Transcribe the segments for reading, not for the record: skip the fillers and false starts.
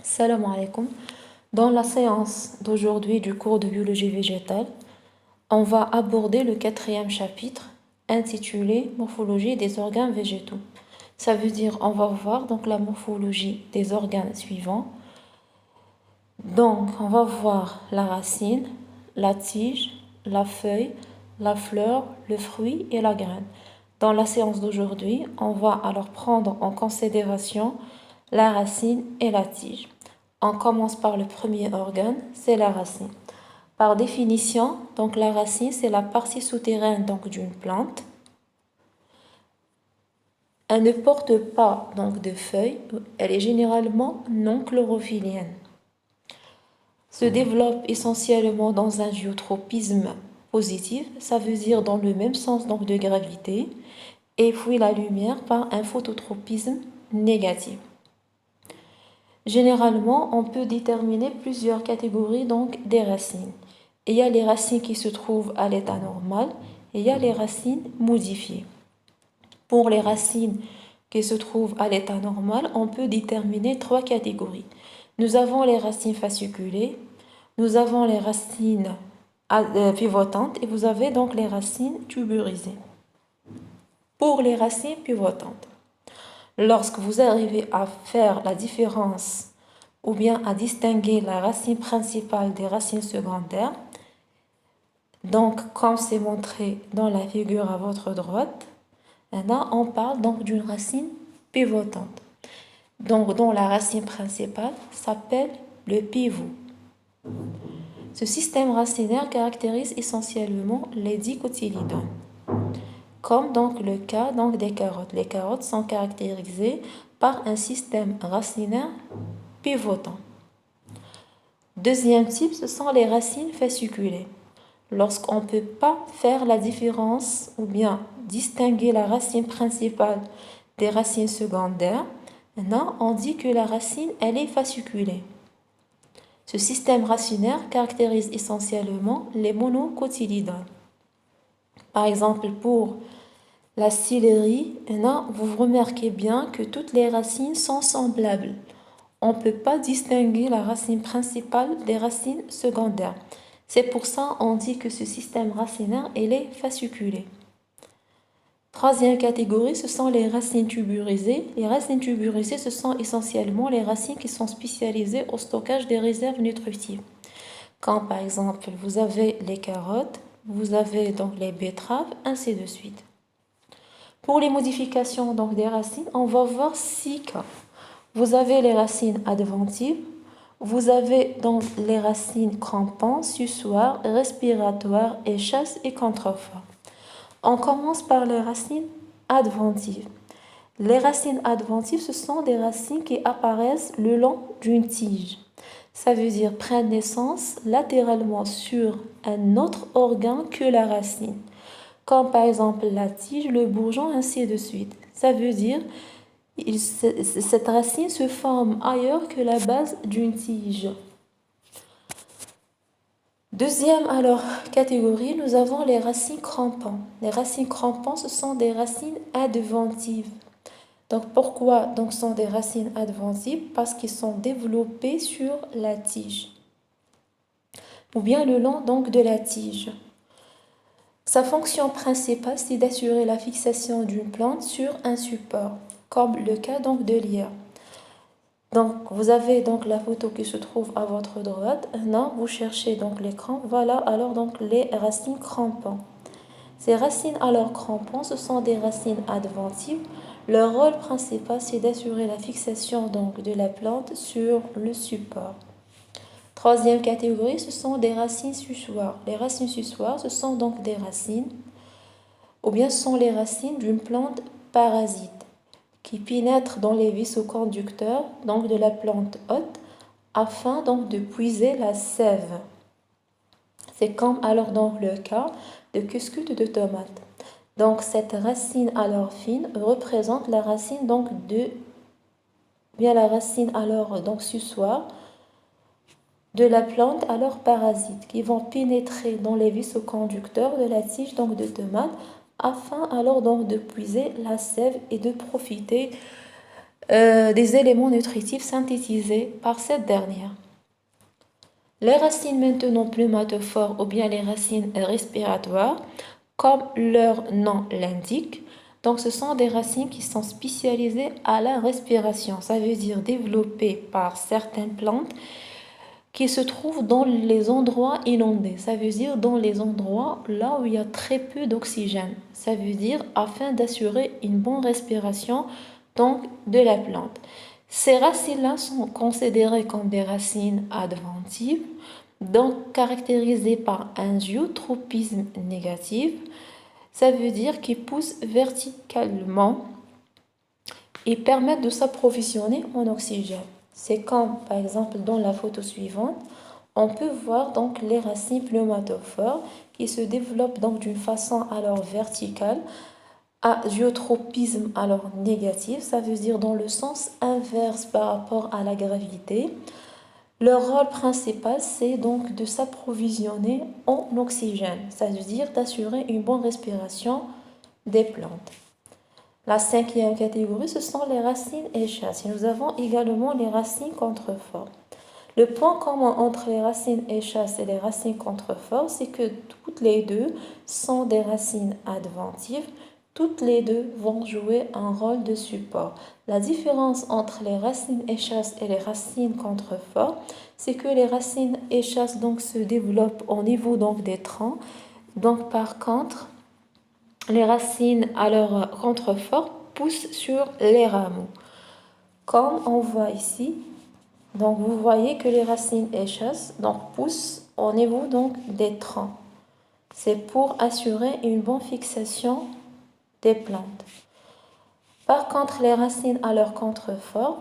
Salam alaikum. Dans la séance d'aujourd'hui du cours de biologie végétale, on va aborder le quatrième chapitre intitulé Morphologie des organes végétaux. Ça veut dire on va voir donc la morphologie des organes suivants. Donc on va voir la racine, la tige, la feuille, la fleur, le fruit et la graine. Dans la séance d'aujourd'hui, on va alors prendre en considération la racine et la tige. On commence par le premier organe, c'est la racine. Par définition, donc la racine, c'est la partie souterraine donc d'une plante. Elle ne porte pas donc de feuilles, elle est généralement non chlorophyllienne. Se développe essentiellement dans un géotropisme positif, ça veut dire dans le même sens donc de gravité, et fuit la lumière par un phototropisme négatif. Généralement, on peut déterminer plusieurs catégories donc des racines. Il y a les racines qui se trouvent à l'état normal et il y a les racines modifiées. Pour les racines qui se trouvent à l'état normal, on peut déterminer trois catégories. Nous avons les racines fasciculées, nous avons les racines pivotantes et vous avez donc les racines tuberisées. Pour les racines pivotantes, lorsque vous arrivez à faire la différence ou bien à distinguer la racine principale des racines secondaires, donc comme c'est montré dans la figure à votre droite, là on parle donc d'une racine pivotante. Donc dont la racine principale s'appelle le pivot. Ce système racinaire caractérise essentiellement les dicotylédones, comme donc le cas donc des carottes. Les carottes sont caractérisées par un système racinaire pivotant. Deuxième type, ce sont les racines fasciculées. Lorsqu'on ne peut pas faire la différence ou bien distinguer la racine principale des racines secondaires, maintenant on dit que la racine elle est fasciculée. Ce système racinaire caractérise essentiellement les monocotylédones. Par exemple, pour la céleri, vous remarquez bien que toutes les racines sont semblables. On ne peut pas distinguer la racine principale des racines secondaires. C'est pour ça qu'on dit que ce système racinaire est fasciculé. Troisième catégorie, ce sont les racines tuberisées. Les racines tuberisées, ce sont essentiellement les racines qui sont spécialisées au stockage des réserves nutritives. Quand par exemple vous avez les carottes, vous avez donc les betteraves, ainsi de suite. Pour les modifications donc des racines, on va voir 6 cas. Vous avez les racines adventives, vous avez donc les racines crampantes, suçoires, respiratoires, échasses et contreforts. On commence par les racines adventives. Les racines adventives, ce sont des racines qui apparaissent le long d'une tige. Ça veut dire prennent naissance latéralement sur un autre organe que la racine, comme par exemple la tige, le bourgeon, ainsi de suite. Ça veut dire cette racine se forme ailleurs que la base d'une tige. Deuxième catégorie, nous avons les racines crampantes. Les racines crampantes, ce sont des racines adventives. Donc pourquoi donc sont des racines adventives? Parce qu'ils sont développés sur la tige ou bien le long donc de la tige. Sa fonction principale, c'est d'assurer la fixation d'une plante sur un support, comme le cas donc de l'IA. Donc vous avez donc la photo qui se trouve à votre droite. Maintenant, vous cherchez donc l'écran. Voilà alors donc les racines crampantes. Ces racines alors crampantes, ce sont des racines adventives. Leur rôle principal, c'est d'assurer la fixation donc de la plante sur le support. Troisième catégorie, ce sont des racines suçoires. Les racines suçoires, ce sont donc des racines, ou bien ce sont les racines d'une plante parasite qui pénètrent dans les vaisseaux-conducteurs donc de la plante hôte afin donc de puiser la sève. C'est comme alors dans le cas de cuscute de tomate. Donc cette racine alors fine représente la racine donc la racine alors donc suçoire de la plante alors parasite qui vont pénétrer dans les vaisseaux-conducteurs de la tige donc de tomate afin alors donc de puiser la sève et de profiter des éléments nutritifs synthétisés par cette dernière. Les racines maintenant pneumatophores ou bien les racines respiratoires, comme leur nom l'indique, donc ce sont des racines qui sont spécialisées à la respiration, ça veut dire développées par certaines plantes qui se trouvent dans les endroits inondés, ça veut dire dans les endroits là où il y a très peu d'oxygène, ça veut dire afin d'assurer une bonne respiration donc de la plante. Ces racines-là sont considérées comme des racines adventives, donc caractérisées par un géotropisme négatif, ça veut dire qu'ils poussent verticalement et permettent de s'approvisionner en oxygène. C'est comme par exemple dans la photo suivante, on peut voir donc les racines pneumatophores qui se développent donc d'une façon alors verticale à géotropisme alors négatif, ça veut dire dans le sens inverse par rapport à la gravité. Leur rôle principal, c'est donc de s'approvisionner en oxygène, ça veut dire d'assurer une bonne respiration des plantes. La cinquième catégorie, ce sont les racines échasses. Et nous avons également les racines contreforts. Le point commun entre les racines échasses et les racines contreforts, c'est que toutes les deux sont des racines adventives. Toutes les deux vont jouer un rôle de support. La différence entre les racines échasses et les racines contreforts, c'est que les racines échasses donc se développent au niveau donc des troncs. Donc par contre, les racines à leur contrefort poussent sur les rameaux. Comme on voit ici, donc vous voyez que les racines échasses donc poussent au niveau donc des troncs. C'est pour assurer une bonne fixation des plantes. Par contre, les racines à leur contrefort,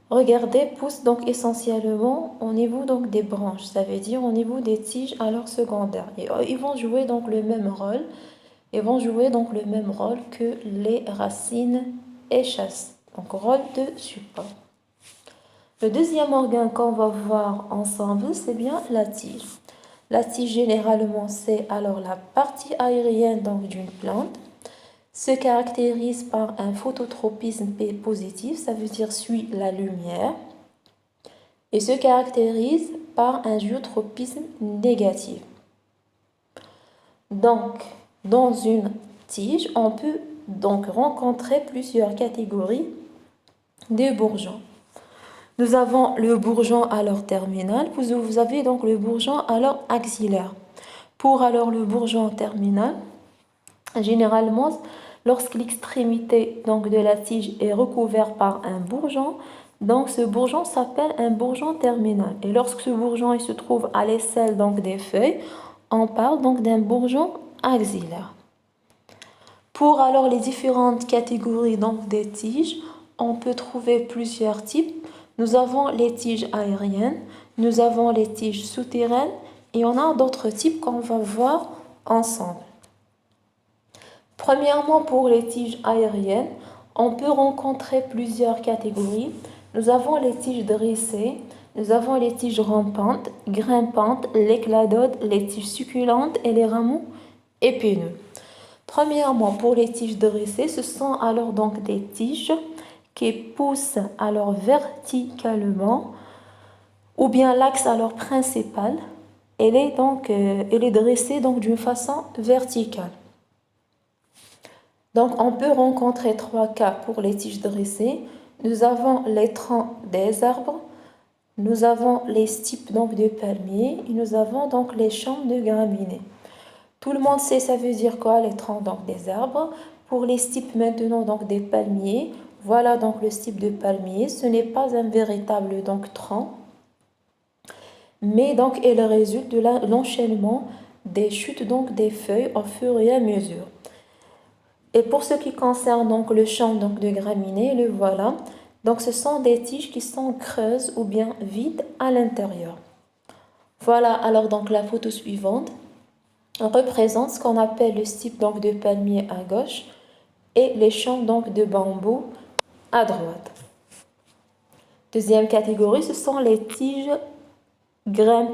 regardez, poussent donc essentiellement au niveau donc des branches, ça veut dire au niveau des tiges à leur secondaire. Et ils vont jouer donc le même rôle. Ils vont jouer donc le même rôle que les racines échasses, donc rôle de support. Le deuxième organe qu'on va voir ensemble, c'est bien la tige. La tige, généralement, c'est alors la partie aérienne donc d'une plante, se caractérise par un phototropisme positif, ça veut dire suit la lumière, et se caractérise par un géotropisme négatif. Donc, dans une tige, on peut donc rencontrer plusieurs catégories de bourgeons. Nous avons le bourgeon alors terminal, vous avez donc le bourgeon alors axillaire. Pour alors le bourgeon terminal, généralement, lorsque l'extrémité donc de la tige est recouverte par un bourgeon, donc ce bourgeon s'appelle un bourgeon terminal. Et lorsque ce bourgeon il se trouve à l'aisselle donc des feuilles, on parle donc d'un bourgeon axillaire. Pour alors les différentes catégories donc des tiges, on peut trouver plusieurs types. Nous avons les tiges aériennes, nous avons les tiges souterraines et on a d'autres types qu'on va voir ensemble. Premièrement, pour les tiges aériennes, on peut rencontrer plusieurs catégories. Nous avons les tiges dressées, nous avons les tiges rampantes, grimpantes, les cladodes, les tiges succulentes et les rameaux épineux. Premièrement, pour les tiges dressées, ce sont alors donc des tiges qui poussent alors verticalement ou bien l'axe alors principal, elle est dressée donc d'une façon verticale. Donc on peut rencontrer trois cas pour les tiges dressées. Nous avons les troncs des arbres, nous avons les stipes donc de palmiers et nous avons donc les champs de graminées. Tout le monde sait ça veut dire quoi les troncs donc des arbres. Pour les stipes maintenant donc des palmiers, voilà donc le stipe de palmier. Ce n'est pas un véritable donc tronc, mais donc il résulte de l'enchaînement des chutes donc des feuilles au fur et à mesure. Et pour ce qui concerne donc le champ donc de graminées, le voilà. Donc ce sont des tiges qui sont creuses ou bien vides à l'intérieur. Voilà alors donc la photo suivante. On représente ce qu'on appelle le stipe donc de palmier à gauche et les champs donc de bambou à droite. Deuxième catégorie, ce sont les tiges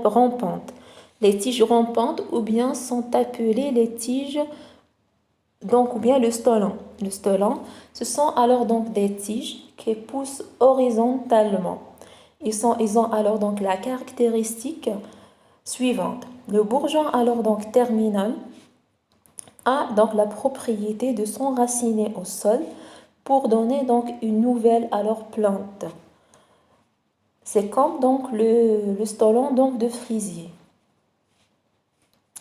rampantes. Les tiges rampantes ou bien sont appelées les tiges donc, ou bien le stolon. Le stolon, ce sont alors donc des tiges qui poussent horizontalement. Ils ont alors donc la caractéristique suivante. Le bourgeon alors donc terminal a donc la propriété de s'enraciner au sol pour donner donc une nouvelle alors plante. C'est comme donc le stolon donc de frisier.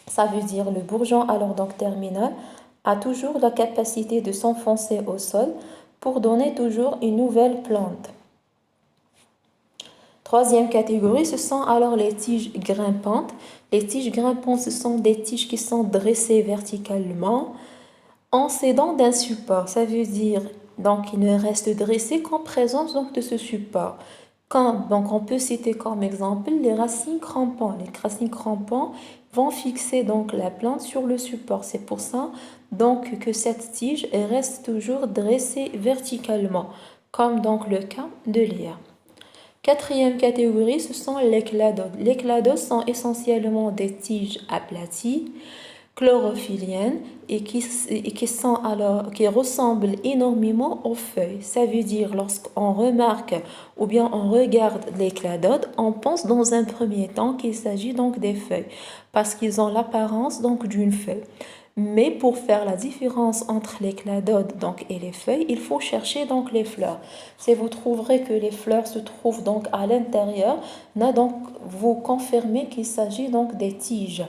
Ça veut dire le bourgeon alors donc terminal a toujours la capacité de s'enfoncer au sol pour donner toujours une nouvelle plante. Troisième catégorie, ce sont alors les tiges grimpantes. Les tiges grimpantes, ce sont des tiges qui sont dressées verticalement en s'aidant d'un support. Ça veut dire donc il ne reste dressé qu'en présence donc de ce support. Donc on peut citer comme exemple les racines crampons. Les racines crampons vont fixer donc la plante sur le support. C'est pour ça donc que cette tige reste toujours dressée verticalement, comme donc le cas de l'IA. Quatrième catégorie, ce sont les cladodes. Les cladodes sont essentiellement des tiges aplaties, chlorophylliennes et qui ressemblent énormément aux feuilles. Ça veut dire lorsqu'on remarque ou bien on regarde les cladodes, on pense dans un premier temps qu'il s'agit donc des feuilles parce qu'ils ont l'apparence donc d'une feuille. Mais pour faire la différence entre les cladodes donc, et les feuilles, il faut chercher donc les fleurs. Si vous trouverez que les fleurs se trouvent donc à l'intérieur, donc vous confirmez qu'il s'agit donc des tiges.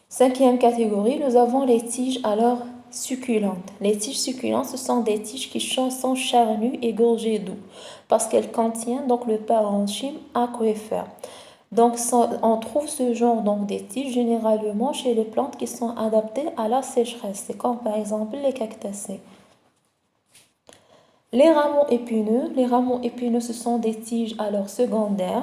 Cinquième catégorie, nous avons les tiges alors succulentes. Les tiges succulentes, ce sont des tiges qui sont charnues et gorgées d'eau parce qu'elles contiennent donc le parenchyme aquifère. Donc, on trouve ce genre donc, des tiges généralement chez les plantes qui sont adaptées à la sécheresse. C'est comme par exemple les cactacées. Les rameaux épineux, ce sont des tiges alors secondaires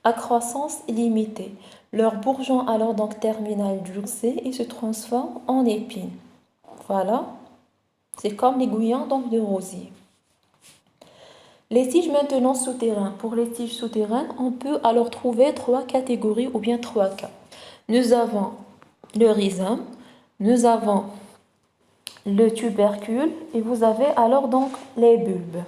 à croissance limitée. Leur bourgeon alors donc terminal durcé et se transforme en épines. Voilà, c'est comme l'aiguillon donc de rosier. Les tiges maintenant souterraines. Pour les tiges souterraines, on peut alors trouver trois catégories ou bien trois cas. Nous avons le rhizome, nous avons le tubercule et vous avez alors donc les bulbes.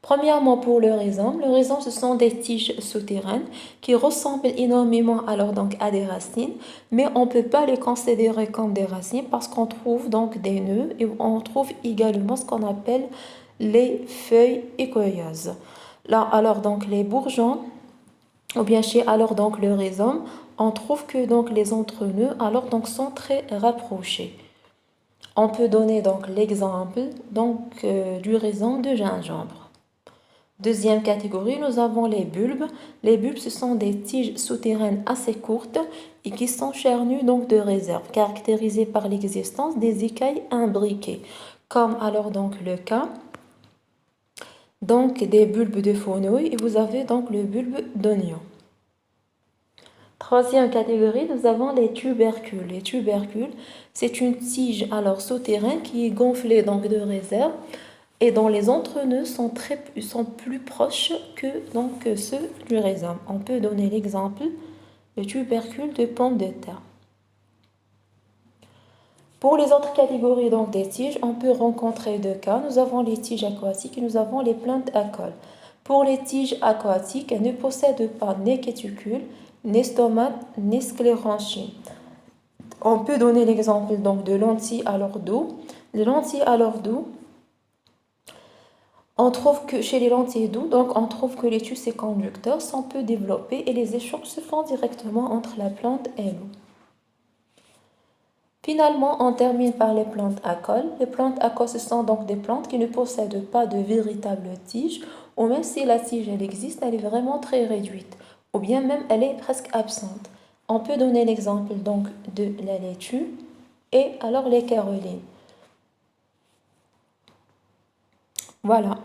Premièrement pour le rhizome ce sont des tiges souterraines qui ressemblent énormément alors donc à des racines, mais on ne peut pas les considérer comme des racines parce qu'on trouve donc des nœuds et on trouve également ce qu'on appelle les feuilles écueilleuses. Là alors donc les bourgeons ou bien chez alors donc le rhizome, on trouve que donc les entre-nœuds alors donc sont très rapprochés. On peut donner donc l'exemple donc du rhizome de gingembre. Deuxième catégorie, nous avons les bulbes. Les bulbes, ce sont des tiges souterraines assez courtes et qui sont charnues donc de réserve, caractérisées par l'existence des écailles imbriquées, comme alors donc le cas donc des bulbes de fenouil et vous avez donc le bulbe d'oignon. Troisième catégorie, nous avons les tubercules. Les tubercules, c'est une tige alors souterraine qui est gonflée donc de réserve et dont les entre-nœuds sont plus proches que donc ceux du rhizome. On peut donner l'exemple le tubercule de pomme de terre. Pour les autres catégories donc des tiges, on peut rencontrer deux cas. Nous avons les tiges aquatiques et nous avons les plantes à col. Pour les tiges aquatiques, elles ne possèdent pas ni cuticule, ni stomate, ni sclérenchyme. On peut donner l'exemple donc de lentilles à l'or d'eau. Les lentilles à l'or d'eau, on trouve que chez les lentilles d'eau, donc on trouve que les tissus conducteurs sont peu développés et les échanges se font directement entre la plante et l'eau. Finalement, on termine par les plantes à col. Les plantes à col, ce sont donc des plantes qui ne possèdent pas de véritable tige, ou même si la tige elle existe, elle est vraiment très réduite, ou bien même elle est presque absente. On peut donner l'exemple donc de la laitue et alors les carolines. Voilà.